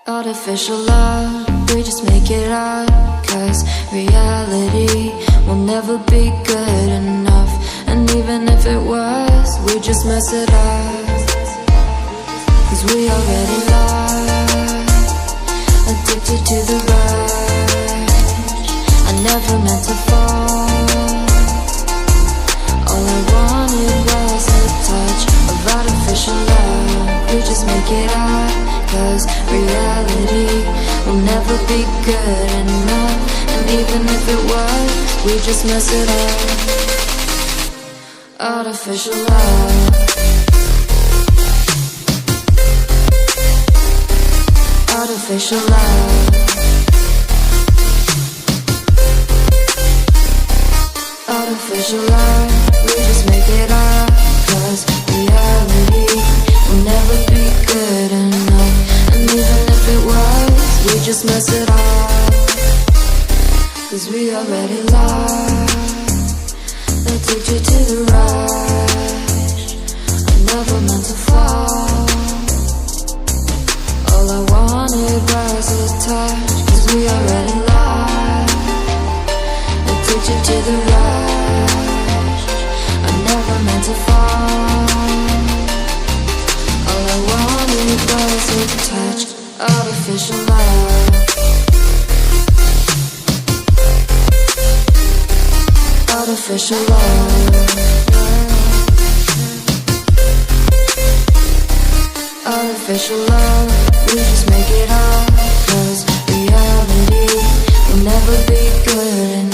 Artificial love, we just make it up, 'cause reality will never be good enough. And even if it was, we just mess it up, 'cause we already lost, addicted to the rush. I never meant to fall, all I wanted was a touch of artificial love. We just make it up, 'cause reality will never be good enough. And even if it was, we just mess it up. Artificial love, artificial love, artificial love. We just make it up, 'cause reality will never be good enough. And even if it was, we just mess it up, 'cause we already lost, addicted to the rush. I never meant to fall, all I wanted was a touch, 'cause we already lost, addicted to the rush. I never meant to fall, all I wanted was a touch. Artificial love, artificial love, artificial love. We just make it up, 'cause reality will never be good enough.